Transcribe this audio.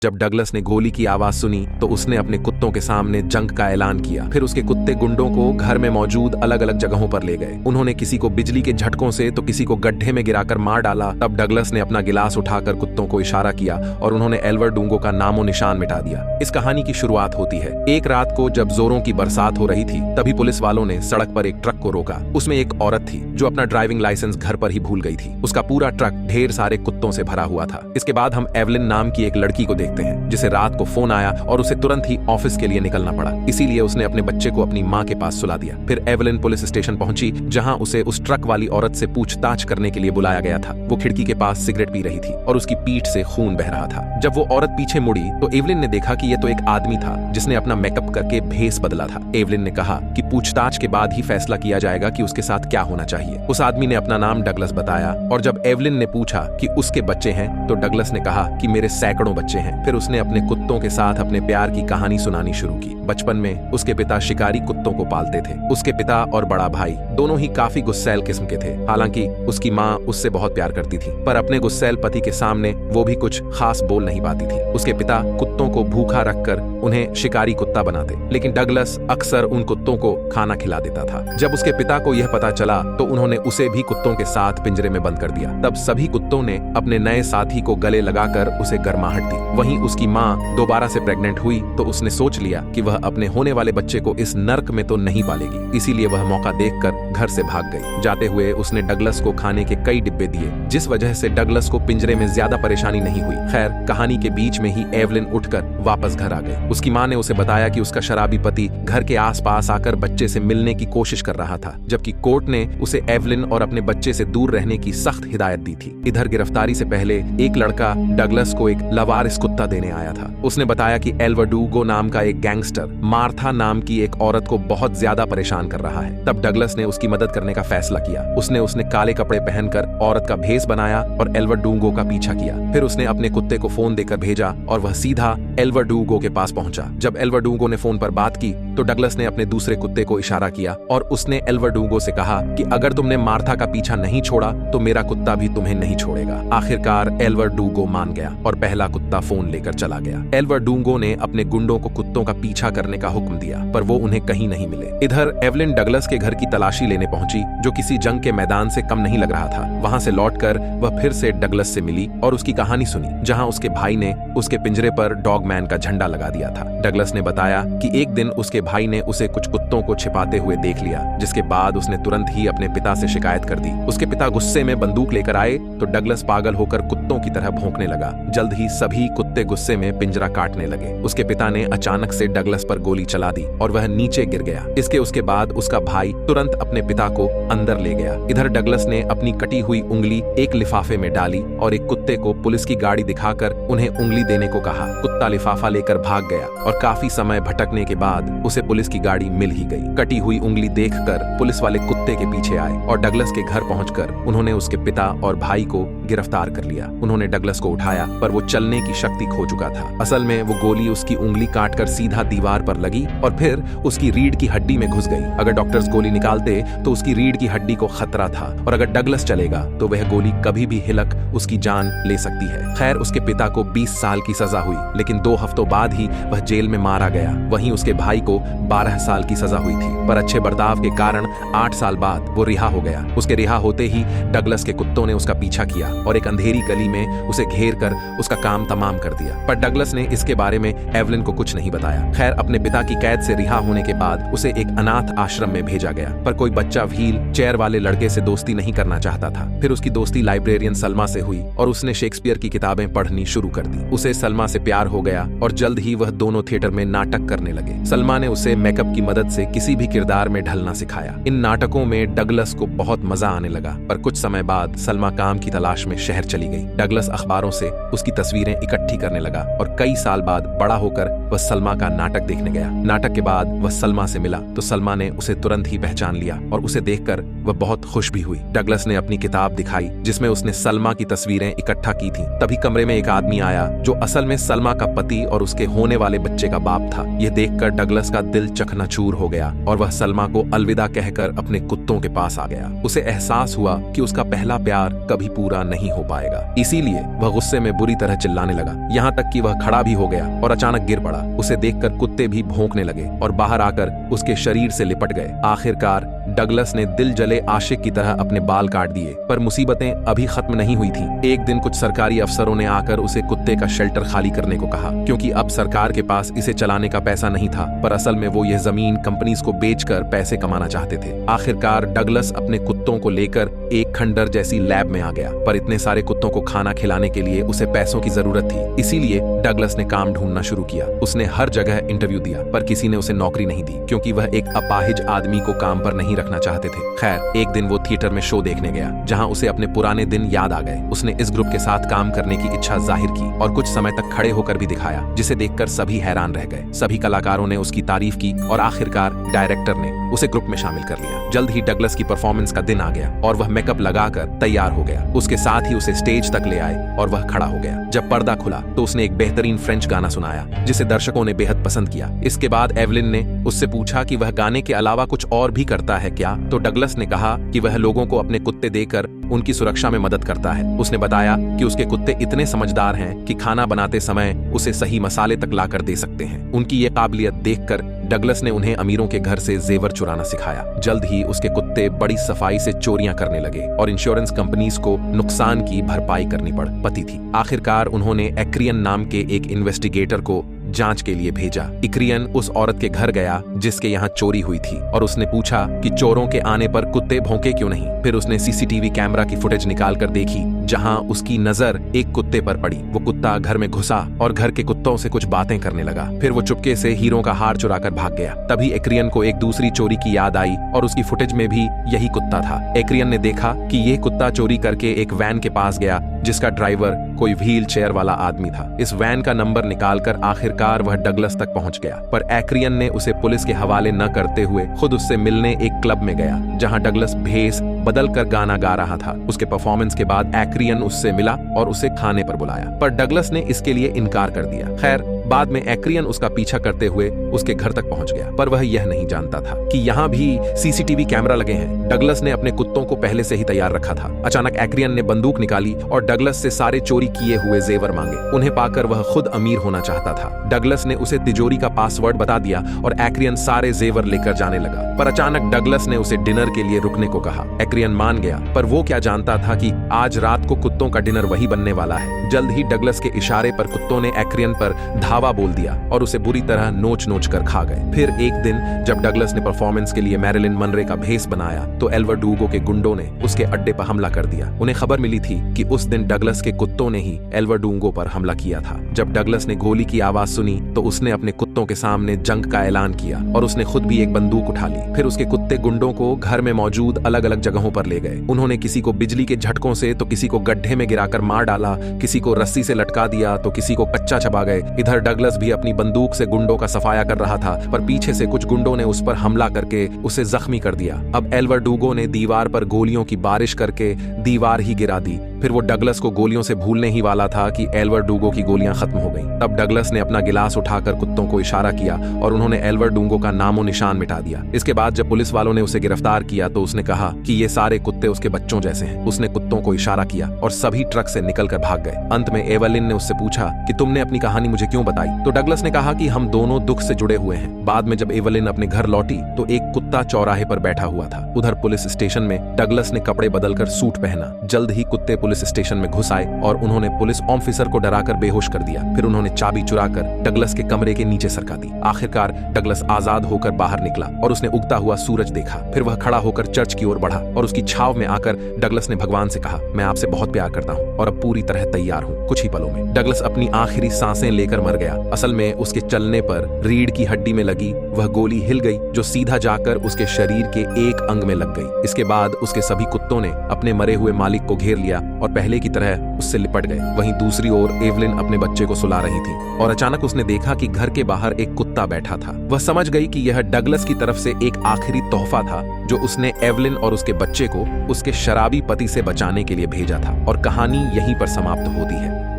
जब डगलस ने गोली की आवाज सुनी तो उसने अपने कुत्तों के सामने जंग का ऐलान किया। फिर उसके कुत्ते गुंडों को घर में मौजूद अलग अलग जगहों पर ले गए। उन्होंने किसी को बिजली के झटकों से तो किसी को गड्ढे में गिराकर मार डाला। तब डगलस ने अपना गिलास उठाकर कुत्तों को इशारा किया और उन्होंने एल्वर्ड डूंगो का नामो निशान मिटा दिया। इस कहानी की शुरुआत होती है एक रात को जब जोरों की बरसात हो रही थी। तभी पुलिस वालों ने सड़क पर एक ट्रक को रोका। उसमें एक औरत थी जो अपना ड्राइविंग लाइसेंस घर पर ही भूल गई थी। उसका पूरा ट्रक ढेर सारे कुत्तों से भरा हुआ था। इसके बाद हम एवलिन नाम की एक लड़की को देखते हैं जिसे रात को फोन आया और उसे तुरंत ही ऑफिस के लिए निकलना पड़ा। इसीलिए उसने अपने बच्चे को अपनी मां के पास सुला दिया। फिर एवलिन पुलिस स्टेशन पहुंची जहां उसे उस ट्रक वाली औरत से पूछताछ करने के लिए बुलाया गया था। वो खिड़की के पास सिगरेट पी रही थी और उसकी पीठ से खून बह रहा था। जब वो औरत पीछे मुड़ी तो एवलिन ने देखा कि यह तो एक आदमी था जिसने अपना मेकअप करके भेस बदला था। एवलिन ने कहा कि पूछताछ के बाद ही फैसला किया जाएगा कि उसके साथ क्या होना चाहिए। उस आदमी ने अपना नाम डगलस बताया और जब एवलिन ने पूछा कि उसके बच्चे हैं तो डगलस ने कहा कि मेरे सैकड़ों बच्चे हैं। फिर उसने अपने कुत्तों के साथ अपने प्यार की कहानी सुनानी शुरू की। बचपन में उसके पिता शिकारी कुत्तों को पालते थे। उसके पिता और बड़ा भाई दोनों ही काफी गुस्सैल किस्म के थे। हालांकि उसकी माँ उससे बहुत प्यार करती थी, पर अपने गुस्सैल पति के सामने वो भी कुछ खास बोल नहीं पाती थी। उसके पिता कुत्तों को भूखा रखकर उन्हें शिकारी कुत्ता बनाते, लेकिन डगलस अक्सर उन कुत्तों को खाना खिला देता था। जब उसके पिता को यह पता चला तो उन्होंने उसे भी कुत्तों के साथ पिंजरे में बंद कर दिया। तब सभी कुत्तों ने अपने नए साथी को गले लगाकर उसे गर्माहट दी। वहीं उसकी माँ दोबारा से प्रेग्नेंट हुई तो उसने सोच लिया कि वह अपने होने वाले बच्चे को इस नर्क में तो नहीं पालेगी। इसीलिए वह मौका देखकर घर से भाग गई। जाते हुए उसने डगलस को खाने के कई डिब्बे दिए, जिस वजह से डगलस को पिंजरे में ज्यादा परेशानी नहीं हुई। खैर, कहानी के बीच में ही एवलिन उठकर वापस घर आ गई। उसकी माँ ने उसे बताया कि उसका शराबी पति घर के आसपास आकर बच्चे से मिलने की कोशिश कर रहा था, जबकि कोर्ट ने उसे एवलिन और अपने बच्चे से दूर रहने की सख्त हिदायत दी थी। इधर गिरफ्तारी से पहले एक लड़का डगलस को एक लवारिस कुत्ता देने आया था। उसने बताया कि एल्वर्ड डूगो नाम का एक गैंगस्टर मार्था नाम की एक औरत को बहुत ज्यादा परेशान कर रहा है। तब डगलस ने उसकी मदद करने का फैसला किया। उसने काले कपड़े पहनकर औरत का भेस बनाया और एल्वर्ड डूगो का पीछा किया। फिर उसने अपने कुत्ते को फोन देकर भेजा और वह सीधा एल्वर्ड डूगो के पास पहुंचा। जब एल्वर्ड डूगो ने फोन पर बात की तो डगलस ने अपने दूसरे कुत्ते को इशारा किया और उसने एल्वर्ड डूगो से कहा कि अगर तुमने मार्था का पीछा नहीं छोड़ा तो मेरा कुत्ता भी तुम्हें नहीं छोड़ेगा। आखिरकार एल्वर्ड डूगो मान गया और पहला कुत्ता फोन लेकर चला गया। एल्वर्ड डूगो ने अपने गुंडों को कुत्तों का पीछा करने का हुक्म दिया, पर वो उन्हें कहीं नहीं मिले। इधर एवलिन डगलस के घर की तलाशी लेने पहुंची, जो किसी जंग के मैदान से कम नहीं लग रहा था। वहां से लौटकर वह फिर से डगलस से मिली और उसकी कहानी सुनी, जहां उसके भाई ने उसके पिंजरे पर डॉगमैन का झंडा लगा दिया था। डगलस ने बताया कि एक दिन उसके भाई ने उसे कुछ कुत्तों को छिपाते हुए देख लिया, जिसके बाद उसने तुरंत ही अपने पिता से शिकायत कर दी। उसके पिता गुस्से में बंदूक लेकर आए तो डगलस पागल होकर कुत्तों की तरह भौंकने लगा। जल्द ही सभी कुत्ते गुस्से में पिंजरा काटने लगे। उसके पिता ने अचानक से डगलस पर गोली चला दी और वह नीचे गिर गया। उसके बाद उसका भाई तुरंत अपने पिता को अंदर ले गया। इधर डगलस ने अपनी कटी हुई उंगली एक लिफाफे में डाली और एक कुत्ते को पुलिस की गाड़ी दिखाकर उन्हें उंगली देने को कहा। कुत्ता लिफाफा लेकर भाग गया और काफी समय भटकने के बाद उसे पुलिस की गाड़ी मिल ही गई। कटी हुई उंगली देखकर पुलिस वाले कुत्ते के पीछे आए और डगलस के घर पहुंचकर उन्होंने उसके पिता और भाई को गिरफ्तार कर लिया। उन्होंने डगलस को उठाया, पर वो चलने की शक्ति खो चुका था। असल में वो गोली उसकी उंगली काटकर सीधा दीवार पर लगी और फिर उसकी रीढ़ की हड्डी में घुस गई। अगर डॉक्टर्स गोली निकालते तो उसकी रीढ़ की हड्डी को खतरा था और अगर डगलस चलेगा तो वह गोली कभी भी हिलक उसकी जान ले सकती है। खैर, उसके पिता को 20 साल की सजा हुई, लेकिन 2 हफ्तों बाद ही वह जेल में मारा गया। वहीं उसके भाई को 12 साल की सजा हुई थी, पर अच्छे बर्ताव के कारण 8 साल बाद वो रिहा हो गया। उसके रिहा होते ही डगलस के कुत्तों ने उसका पीछा किया और एक अंधेरी गली में उसे घेर कर उसका काम तमाम कर दिया। पर डगलस ने इसके बारे में एवलिन को कुछ नहीं बताया। खैर, अपने पिता की कैद से रिहा होने के बाद उसे एक अनाथ आश्रम में भेजा गया, पर कोई बच्चा व्हील चेयर वाले लड़के से दोस्ती नहीं करना चाहता था। फिर उसकी दोस्ती लाइब्रेरियन सलमा से हुई और उसने शेक्सपियर की किताबें पढ़नी शुरू कर दी। उसे सलमा से प्यार हो गया और जल्द ही वह दोनों थिएटर में नाटक करने लगे। सलमा ने उसे मेकअप की मदद से किसी भी किरदार में ढलना सिखाया। इन नाटकों में डगलस को बहुत मजा आने लगा, पर कुछ समय बाद सलमा काम की तलाश में शहर चली गई। डगलस अखबारों से उसकी तस्वीरें इकट्ठी करने लगा और कई साल बाद बड़ा होकर वह सलमा का नाटक देखने गया। नाटक के बाद वह सलमा से मिला तो सलमा ने उसे तुरंत ही पहचान लिया और उसे देखकर वह बहुत खुश भी हुई। डगलस ने अपनी किताब दिखाई जिसमें उसने सलमा की तस्वीरें इकट्ठा की थी। तभी कमरे में एक आदमी आया जो असल में सलमा का पति और उसके होने वाले बच्चे का बाप था। यह देखकर डगलस का दिल चकनाचूर हो गया और वह सलमा को अलविदा कहकर अपने कुत्तों के पास आ गया। उसे एहसास हुआ कि उसका पहला प्यार कभी पूरा नहीं हो पाएगा, इसीलिए वह गुस्से में बुरी तरह चिल्लाने लगा, यहाँ तक कि वह खड़ा भी हो गया और अचानक गिर पड़ा। उसे देखकर कुत्ते भी भौंकने लगे और बाहर आकर उसके शरीर से लिपट गए। आखिरकार डगलस ने दिल जले आशिक की तरह अपने बाल काट दिए, पर मुसीबतें अभी खत्म नहीं हुई थीं। एक दिन कुछ सरकारी अफसरों ने आकर उसे कुत्ते का शेल्टर खाली करने को कहा, क्योंकि अब सरकार के पास इसे चलाने का पैसा नहीं था, पर असल में वो यह जमीन कंपनीज को बेचकर पैसे कमाना चाहते थे। आखिरकार डगलस अपने कुत्तों को लेकर एक खंडर जैसी लैब में आ गया, पर इतने सारे कुत्तों को खाना खिलाने के लिए उसे पैसों की जरूरत थी। इसीलिए डगलस ने काम ढूंढना शुरू किया। उसने हर जगह इंटरव्यू दिया, पर किसी ने उसे नौकरी नहीं दी, क्योंकि वह एक अपाहिज आदमी को काम पर नहीं रखना चाहते थे। खैर, एक दिन वो थिएटर में शो देखने गया, जहां उसे अपने पुराने दिन याद आ गए। उसने इस ग्रुप के साथ काम करने की इच्छा जाहिर की और कुछ समय तक खड़े होकर भी दिखाया, जिसे देखकर सभी हैरान रह गए। सभी कलाकारों ने उसकी तारीफ की और आखिरकार डायरेक्टर ने उसे ग्रुप में शामिल कर लिया। जल्द ही डगलस की परफॉर्मेंस का दिन आ गया और वह मेकअप लगाकर तैयार हो गया। उसके साथ ही उसे स्टेज तक ले आए और वह खड़ा हो गया। जब पर्दा खुला तो उसने एक बेहतरीन फ्रेंच गाना सुनाया, जिसे दर्शकों ने बेहद पसंद किया। इसके बाद एवलिन ने उससे पूछा कि वह गाने के अलावा कुछ और भी करता है क्या, तो डगलस ने कहा कि वह लोगों को अपने कुत्ते देकर उनकी सुरक्षा में मदद करता है। उसने बताया कि उसके कुत्ते इतने समझदार हैं कि खाना बनाते समय उसे सही मसाले तक लाकर दे सकते हैं। उनकी ये काबिलियत देखकर डगलस ने उन्हें अमीरों के घर से जेवर चुराना सिखाया। जल्द ही उसके कुत्ते बड़ी सफाई से चोरियां करने लगे और इंश्योरेंस कंपनीज को नुकसान की भरपाई करनी पड़ती थी। आखिरकार उन्होंने एक्रियन नाम के एक इन्वेस्टिगेटर को जांच के लिए भेजा। इक्रियन उस औरत के घर गया जिसके यहाँ चोरी हुई थी और उसने पूछा कि चोरों के आने पर कुत्ते भौंके क्यों नहीं। फिर उसने सीसीटीवी कैमरा की फुटेज निकाल कर देखी, जहां उसकी नजर एक कुत्ते पर पड़ी। वो कुत्ता घर में घुसा और घर के कुत्तों से कुछ बातें करने लगा। फिर वो चुपके से हीरों का हार चुराकर भाग गया। तभी एक्रियन को एक दूसरी चोरी की याद आई और उसकी फुटेज में भी यही कुत्ता था। एक्रियन ने देखा कि यह कुत्ता चोरी करके एक वैन के पास गया, जिसका ड्राइवर कोई व्हील चेयर वाला आदमी था। इस वैन का नंबर निकालकर आखिरकार वह डगलस तक पहुंच गया, पर एक्रियन ने उसे पुलिस के हवाले न करते हुए खुद उससे मिलने एक क्लब में गया, जहां डगलस भेस बदलकर गाना गा रहा था। उसके परफॉर्मेंस के बाद एक्रियन उससे मिला और उसे खाने पर बुलाया, पर डगलस ने इसके लिए इनकार कर दिया। खैर, बाद में एक्रियन उसका पीछा करते हुए उसके घर तक पहुंच गया, पर वह यह नहीं जानता था कि यहाँ भी सीसीटीवी कैमरा लगे हैं। डगलस ने अपने कुत्तों को पहले से ही तैयार रखा था। अचानक एक्रियन ने बंदूक निकाली और डगलस से सारे चोरी किए हुए जेवर मांगे। उन्हें पाकर वह खुद अमीर होना चाहता था। डगलस ने उसे तिजोरी का पासवर्ड बता दिया और एक्रियन सारे जेवर लेकर जाने लगा, पर अचानक डगलस ने उसे डिनर के लिए रुकने को कहा। एक्रियन मान गया, पर वो क्या जानता था कि आज रात को कुत्तों का डिनर वही बनने वाला है। जल्द ही डगलस के इशारे पर कुत्तों ने एक्रियन पर धावा बोल दिया और उसे बुरी तरह नोच नोच कर खा गए। फिर एक दिन जब डगलस ने परफॉर्मेंस के लिए मैरिलिन मनरे का भेस बनाया तो एल्वर्डुगो के गुंडों ने उसके अड्डे पर हमला कर दिया। उन्हें खबर मिली थी कि उस दिन डगलस के कुत्तों ने ही एल्वर्डुगो पर हमला किया था। जब डगलस ने गोली की आवाज सुनी तो उसने अपने कुत्तों के सामने जंग का ऐलान किया और उसने खुद भी एक बंदूक उठा ली। फिर उसके कुत्ते गुंडों को घर में मौजूद अलग अलग जगहों पर ले गए। उन्होंने किसी को बिजली के झटकों से तो किसी को गड्ढे में गिराकर मार डाला, किसी को रस्सी से लटका दिया तो किसी को कच्चा चबा गए। इधर डगलस भी अपनी बंदूक से गुंडों का सफाया कर रहा था, पर पीछे से कुछ गुंडों ने उस पर हमला करके उसे जख्मी कर दिया। अब एल्वर्डुगो ने दीवार पर गोलियों की बारिश करके दीवार ही गिरा दी। फिर वो डगलस को गोलियों से भूलने ही वाला था कि एल्वर्डुगो की गोलियां खत्म हो गईं। तब डगलस ने अपना गिलास उठाकर कुत्तों को इशारा किया और उन्होंने एल्वर्डुगो का नामो निशान मिटा दिया। इसके बाद जब पुलिस वालों ने उसे गिरफ्तार किया तो उसने कहा कि ये सारे कुत्ते उसके बच्चों जैसे हैं। उसने कुत्तों को इशारा किया और सभी ट्रक से निकलकर भाग गए। अंत में एवलिन ने उससे पूछा कि तुमने अपनी कहानी मुझे क्यों बताई, तो डगलस ने कहा कि हम दोनों दुख से जुड़े हुए हैं। बाद में जब एवलिन अपने घर लौटी तो एक कुत्ता चौराहे पर बैठा हुआ था। उधर पुलिस स्टेशन में डगलस ने कपड़े बदलकर सूट पहना। जल्द ही कुत्ते पुलिस स्टेशन में घुस आए और उन्होंने पुलिस ऑफिसर को डराकर बेहोश कर दिया। फिर उन्होंने चाबी चुराकर डगलस के कमरे के नीचे सरका दी। आखिरकार डगलस आजाद होकर बाहर निकला और उसने उगता हुआ सूरज देखा। फिर वह खड़ा होकर चर्च की ओर बढ़ा और उसकी छाव में आकर डगलस ने भगवान से कहा, मैं आपसे बहुत प्यार करता हूँ और अब पूरी तरह तैयार हूँ। कुछ ही पलों में डगलस अपनी आखिरी सांसें लेकर मर गया। असल में उसके चलने पर रीढ़ की हड्डी में लगी वह गोली हिल गई, जो सीधा जाकर उसके शरीर के एक अंग में लग गई। इसके बाद उसके सभी कुत्तों ने अपने मरे हुए मालिक को घेर लिया और पहले की तरह उससे लिपट गए। वहीं दूसरी ओर एवलिन अपने बच्चे को सुला रही थी और अचानक उसने देखा कि घर के बाहर एक कुत्ता बैठा था। वह समझ गई कि यह डगलस की तरफ से एक आखिरी तोहफा था जो उसने एवलिन और उसके बच्चे को उसके शराबी पति से बचाने के लिए भेजा था। और कहानी यहीं पर समाप्त होती है।